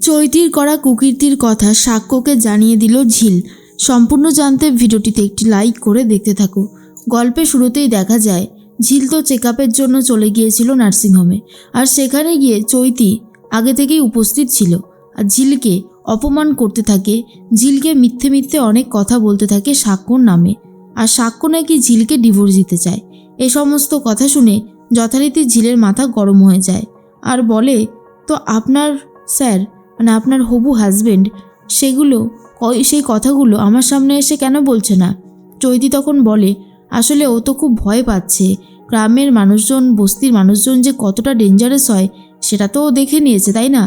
চৈতির করা কুকীর্তির কথা সাক্ষ্যকে জানিয়ে দিল ঝিল। সম্পূর্ণ জানতে ভিডিওটিতে একটি লাইক করে দেখতে থাকো। গল্পের শুরুতেই দেখা যায় ঝিল তো চেকআপের জন্য চলে গিয়েছিল নার্সিংহোমে, আর সেখানে গিয়ে চৈতি আগে থেকেই উপস্থিত ছিল আর ঝিলকে অপমান করতে থাকে। ঝিলকে মিথ্যে মিথ্যে অনেক কথা বলতে থাকে সাক্ষ্যর নামে, আর সাক্ষ্য নাকি ঝিলকে ডিভোর্স দিতে চায়। এ সমস্ত কথা শুনে যথারীতি ঝিলের মাথা গরম হয়ে যায় আর বলে, তো আপনার স্যার মানে আপনার হবু হাজবেন্ড সেই কথাগুলো আমার সামনে এসে কেন বলছে না? চৈতি তখন বলে, আসলে ও তো খুব ভয় পাচ্ছে। গ্রামের মানুষজন, বস্তির মানুষজন যে কতটা ডেঞ্জারাস হয় সেটা তো ও দেখে নিয়েছে, তাই না?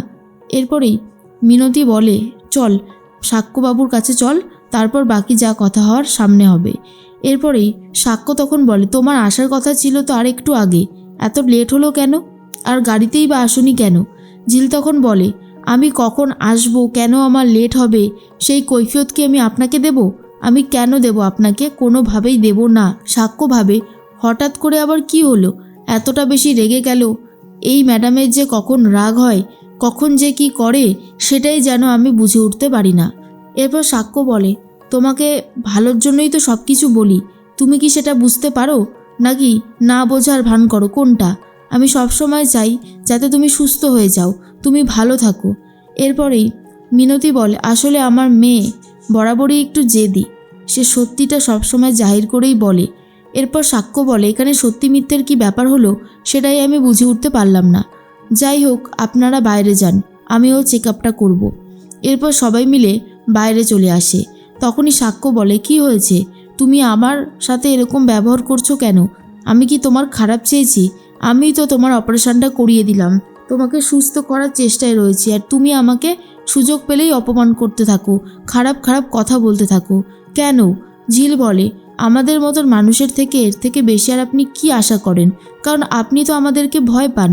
এরপরেই মিনতি বলে, চল সাক্ষ্যবাবুর কাছে চল, তারপর বাকি যা কথা হওয়ার সামনে হবে। এরপরেই সাক্ষ্য তখন বলে, তোমার আসার কথা ছিল তো আর একটু আগে, এত লেট হলো কেন? আর গাড়িতেই বা আসুনি কেন? ঝিল তখন বলে, আমি কখন আসবো, কেন আমার লেট হবে, সেই কৈফিয়ত কি আমি আপনাকে দেব? আমি কেন দেব আপনাকে? কোনোভাবেই দেব না। সাক্ষ্য ভাবে, হঠাৎ করে আবার কি হলো, এতটা বেশি রেগে গেল? এই ম্যাডামের যে কখন রাগ হয়, কখন যে কি করে, সেটাই যেন আমি বুঝে উঠতে পারি না। এরপর সাক্ষ্য বলে, তোমাকে ভালোর জন্যই তো সব কিছু বলি, তুমি কি সেটা বুঝতে পারো, নাকি না বোঝার ভান করো? কোনটা? আমি সবসময় চাই যাতে তুমি সুস্থ হয়ে যাও, তুমি ভালো থাকো। এরপরেই মিনতি বলে, আসলে আমার মেয়ে বরাবরই একটু জেদি, সে সত্যিটা সবসময় জাহির করেই বলে। এরপর সাক্ষ্য বলে, এখানে সত্যি মিথ্যের কি ব্যাপার হলো সেটাই আমি বুঝে উঠতে পারলাম না। যাই হোক, আপনারা বাইরে যান, আমিও চেক আপটা করবো। এরপর সবাই মিলে বাইরে চলে আসে। তখনই সাক্ষ্য বলে, কি হয়েছে, তুমি আমার সাথে এরকম ব্যবহার করছো কেন? আমি কি তোমার খারাপ চেয়েছি? আমি তো তোমার অপারেশনটা করিয়ে দিলাম, তোমাকে সুস্থ করার চেষ্টায় রয়েছি, আর তুমি আমাকে সুযোগ পেলেই অপমান করতে থাকো, খারাপ খারাপ কথা বলতে থাকো কেন? ঝিল বলে, আমাদের মতন মানুষের থেকে এর থেকে বেশি আর আপনি কি আশা করেন? কারণ আপনি তো আমাদেরকে ভয় পান,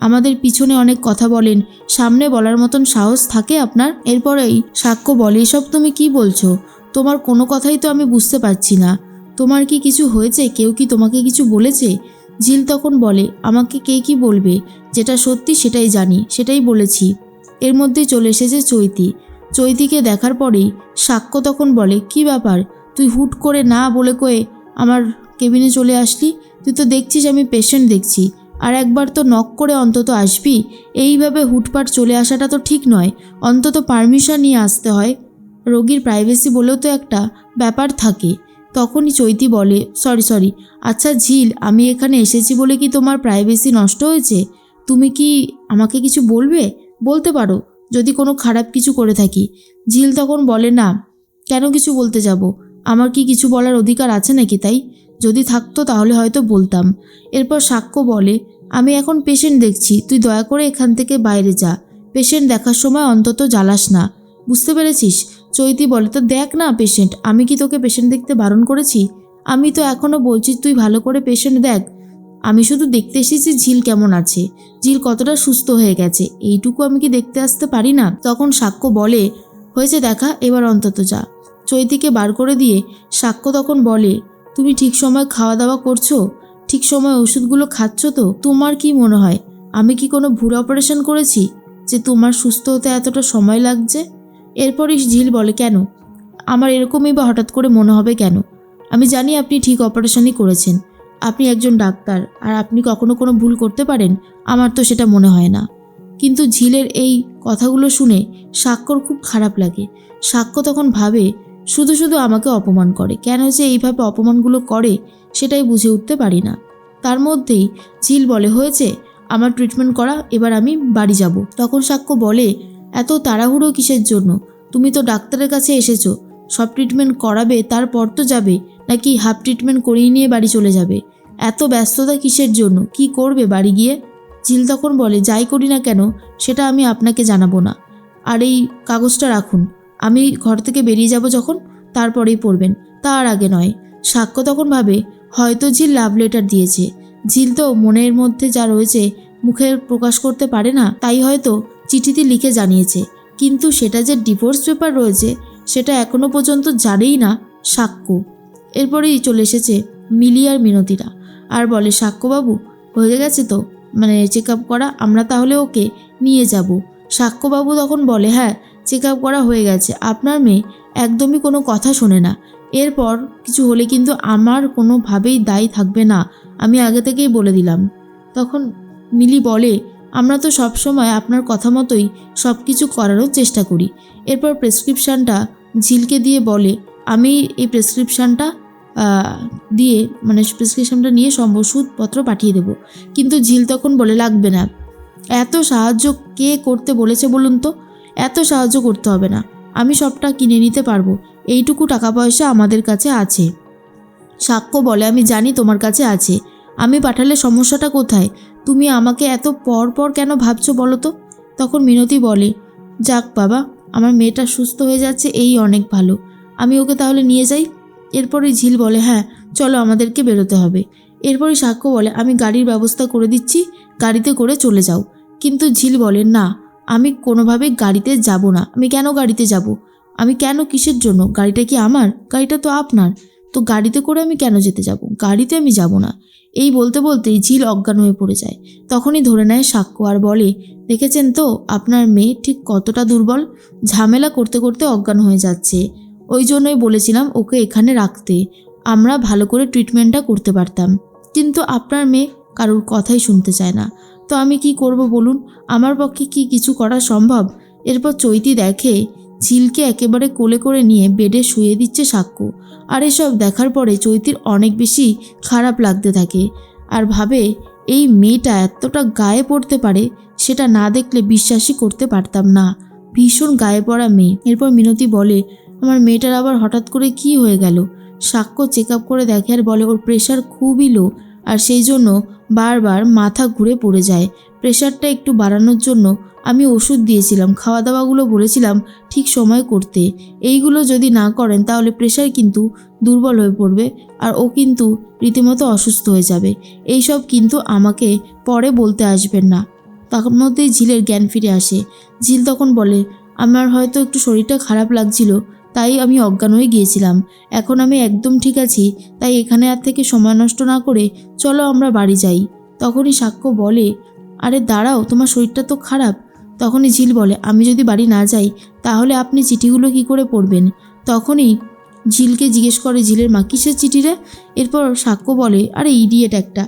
আমাদের পিছনে অনেক কথা বলেন, সামনে বলার মতন সাহস থাকে আপনার? এরপরেই সাক্ষ্য বলে, এসব তুমি কি বলছো? তোমার কোনো কথাই তো আমি বুঝতে পারছি না। তোমার কি কিছু হয়েছে? কেউ কি তোমাকে কিছু বলেছে? ঝিল তখন বলে, আমাকে কে কি বলবে, যেটা সত্যি সেটাই জানি, সেটাই বলেছি। এর মধ্যেই চলে এসেছে চৈতি। চৈতিকে দেখার পরেই সাক্ষ্য তখন বলে, কি ব্যাপার, তুই হুট করে না বলে কয়ে আমার কেবিনে চলে আসলি? তুই তো দেখছিস আমি পেশেন্ট দেখছি, আর একবার তো নক করে অন্তত আসবি। এইভাবে হুটপাট চলে আসাটা তো ঠিক নয়, অন্তত পারমিশন নিয়ে আসতে হয়। রোগীর প্রাইভেসি বলেও তো একটা ব্যাপার থাকে। তখনই চৈতি বলে, সরি, আচ্ছা ঝিল, আমি এখানে এসেছি বলে কি তোমার প্রাইভেসি নষ্ট হয়েছে? তুমি কি আমাকে কিছু বলবে? বলতে পারো যদি কোনো খারাপ কিছু করে থাকি। ঝিল তখন বলে, না, কেন কিছু বলতে যাব? আমার কি কিছু বলার অধিকার আছে নাকি? তাই যদি থাকতো তাহলে হয়তো বলতাম। এরপর সাক্ষ্য বলে, আমি এখন পেশেন্ট দেখছি, তুই দয়া করে এখান থেকে বাইরে যা, পেশেন্ট দেখার সময় অন্তত জ্বালাস না, বুঝতে পেরেছিস? চৈতি বলে, তো দেখ না পেশেন্ট, আমি কি তোকে পেশেন্ট দেখতে বারণ করেছি? আমি তো এখনও বলছি তুই ভালো করে পেশেন্ট দেখ। আমি শুধু দেখতে এসেছি ঝিল কেমন আছে, ঝিল কতটা সুস্থ হয়ে গেছে, এইটুকু আমি কি দেখতে আসতে পারি না? তখন সাক্ষ্য বলে, হয়েছে দেখা, এবার অন্তত যা। চৈতিকে বার করে দিয়ে সাক্ষ্য তখন বলে, তুমি ঠিক সময় খাওয়া দাওয়া করছো, ঠিক সময় ওষুধগুলো খাচ্ছ তো? তোমার কি মনে হয় আমি কি কোনো ভুল অপারেশন করেছি যে তোমার সুস্থ হতে এতটা সময় লাগছে? এরপরই ঝিল বলে, কেন আমার এরকমই বা হঠাৎ করে মনে হবে কেন? আমি জানি আপনি ঠিক অপারেশনই করেছেন, আপনি একজন ডাক্তার, আর আপনি কখনো কোনো ভুল করতে পারেন? আমার তো সেটা মনে হয় না। কিন্তু ঝিলের এই কথাগুলো শুনে সাক্ষ্যর খুব খারাপ লাগে। সাক্ষ্য তখন ভাবে, শুধু শুধু আমাকে অপমান করে, কেন যে এইভাবে অপমানগুলো করে সেটাই বুঝে উঠতে পারি না। তার মধ্যেই ঝিল বলে, হয়েছে আমার ট্রিটমেন্ট করা, এবার আমি বাড়ি যাব। তখন সাক্ষ্য বলে, এত তাড়াহুড়ো কিসের জন্য? তুমি তো ডাক্তারের কাছে এসেছো, সব ট্রিটমেন্ট করাবে তারপর তো যাবে, নাকি হাফ ট্রিটমেন্ট করিয়ে নিয়ে বাড়ি চলে যাবে? এত ব্যস্ততা কিসের জন্য? কি করবে বাড়ি গিয়ে? ঝিল তখন বলে, যাই করি না কেন সেটা আমি আপনাকে জানাবো না, আর এই কাগজটা রাখুন, আমি ঘর থেকে বেরিয়ে যাব যখন তারপরেই পড়বেন, তার আগে নয়। সাক্ষ্য তখন ভাবে, হয়তো ঝিল লাভ লেটার দিয়েছে। ঝিল তো মনের মধ্যে যা রয়েছে মুখে প্রকাশ করতে পারে না, তাই হয়তো চিঠিতে লিখে জানিয়েছে, কিন্তু সেটা যে ডিভোর্স পেপার রয়েছে সেটা এখনো পর্যন্ত জানেই না সাক্ষ্য। এরপরেই চলে এসেছে মিলি আর মিনতিরা, আর বলে, সাক্ষ্যবাবু হয়ে গেছে তো, মানে চেক আপ করা, আমরা তাহলে ওকে নিয়ে যাব। সাক্ষ্যবাবু তখন বলে, হ্যাঁ চেক আপ করা হয়ে গেছে, আপনার মেয়ে একদমই কোনো কথা শোনে না, এরপর কিছু হলে কিন্তু আমার কোনোভাবেই দায়ী থাকবে না, আমি আগে থেকেই বলে দিলাম। তখন মিলি বলে, আমরা তো সবসময় আপনার কথা মতোই সব কিছু করারও চেষ্টা করি। এরপর প্রেসক্রিপশানটা ঝিলকে দিয়ে বলে, আমি এই প্রেসক্রিপশানটা প্রেসক্রিপশনটা নিয়ে সব ওষুধপত্র পাঠিয়ে দেবো। কিন্তু ঝিল তখন বলে, লাগবে না, এত সাহায্য কে করতে বলেছে বলুন তো, এত সাহায্য করতে হবে না, আমি সবটা কিনে নিতে পারবো, এইটুকু টাকা পয়সা আমাদের কাছে আছে। সাক্ষ্য বলে, আমি জানি তোমার কাছে আছে, আমি পাঠালে সমস্যাটা কোথায়, তুমি আমাকে এত পর কেন ভাবছো বলো তো। তখন মিনতি বলে, যাক বাবা, আমার মেয়েটা সুস্থ হয়ে যাচ্ছে, এই অনেক ভালো, আমি ওকে তাহলে নিয়ে যাই। এরপরে ঝিল বলে, হ্যাঁ চলো আমাদেরকে বেরোতে হবে। এরপরে সাক্ষ্য বলে, আমি গাড়ির ব্যবস্থা করে দিচ্ছি, গাড়িতে করে চলে যাও। কিন্তু ঝিল বলে, না আমি কোনোভাবেই গাড়িতে যাব না। আমি কেন গাড়িতে যাব, আমি কেন, কিসের জন্য, গাড়িটা কি আমার, গাড়িটা তো আপনার, তো গাড়িতে করে আমি কেন যেতে যাব, গাড়িতে আমি যাব না। এই বলতে বলতেই ঝিল অজ্ঞান হয়ে পড়ে যায়। তখনই ধরে নেয় সাক্ষ্য আর বলে, দেখেছেন তো আপনার মেয়ে ঠিক কতটা দুর্বল, ঝামেলা করতে করতে অজ্ঞান হয়ে যাচ্ছে, ওই জন্যই বলেছিলাম ওকে এখানে রাখতে, আমরা ভালো করে ট্রিটমেন্টটা করতে পারতাম, কিন্তু আপনার মেয়ে কারোর কথাই শুনতে চায় না, তো আমি কি করব বলুন, আমার পক্ষে কি কিছু করা সম্ভব। এরপর চৈতি দেখে ঝিলকে একেবারে কোলে করে নিয়ে বেডে শুয়ে দিচ্ছে সাক্ষ্য, আর এসব দেখার পরে চৈতির অনেক বেশি খারাপ লাগতে থাকে, আর ভাবে এই মেয়েটা এতটা গায়ে পড়তে পারে সেটা না দেখলে বিশ্বাসই করতে পারতাম না, ভীষণ গায়ে পড়া মেয়ে। এরপর মিনতি বলে, আমার মেয়েটার আবার হঠাৎ করে কি হয়ে গেল। সাক্ষ্য চেক আপ করে দেখে আর বলে, ওর প্রেশার খুবই লো, আর সেই জন্য বারবার মাথা ঘুরে পড়ে যায়, প্রেশারটা একটু বাড়ানোর জন্য আমি ওষুধ দিয়েছিলাম, খাওয়া দাওয়াগুলো বলেছিলাম ঠিক সময় করতে, এইগুলো যদি না করেন তাহলে প্রেশার কিন্তু দুর্বল হয়ে পড়বে, আর ও কিন্তু রীতিমতো অসুস্থ হয়ে যাবে, এইসব কিন্তু আমাকে পরে বলতে আসবেন না। তখন মধ্যেই ঝিলের জ্ঞান ফিরে আসে। ঝিল তখন বলে, আমার হয়তো একটু শরীরটা খারাপ লাগছিল, তাই আমি অজ্ঞান হয়ে গিয়েছিলাম, এখন আমি একদম ঠিক আছি, তাই এখানে আর থেকে সময় নষ্ট না করে চলো আমরা বাড়ি যাই। তখনই সাক্ষ্য বলে, আরে দাঁড়াও, তোমার শরীরটা তো খারাপ। তখনই ঝিল বলে, আমি যদি বাড়ি না যাই তাহলে আপনি চিঠিগুলো কি করে পড়বেন। তখনই ঝিলকে জিজ্ঞেস করে ঝিলের মা, কিসের চিঠি রে। এরপর সাক্ষ্য বলে, আরে ইডিয়েট একটা,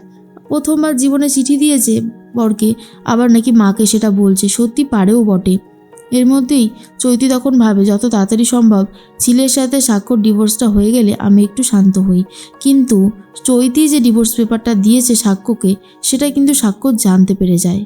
প্রথমবার জীবনে চিঠি দিয়েছে বরকে, আবার নাকি মাকে সেটা বলছে, সত্যি পারেও বটে। এর মধ্যেই চৈতি তখন ভাবে, যত তাড়াতাড়ি সম্ভব ঝিলের সাথে সাক্ষ্যর ডিভোর্সটা হয়ে গেলে আমি একটু শান্ত হই। কিন্তু চৈতি যে ডিভোর্স পেপারটা দিয়েছে সাক্ষ্যকে, সেটা কিন্তু সাক্ষ্য জানতে পেরে যায়।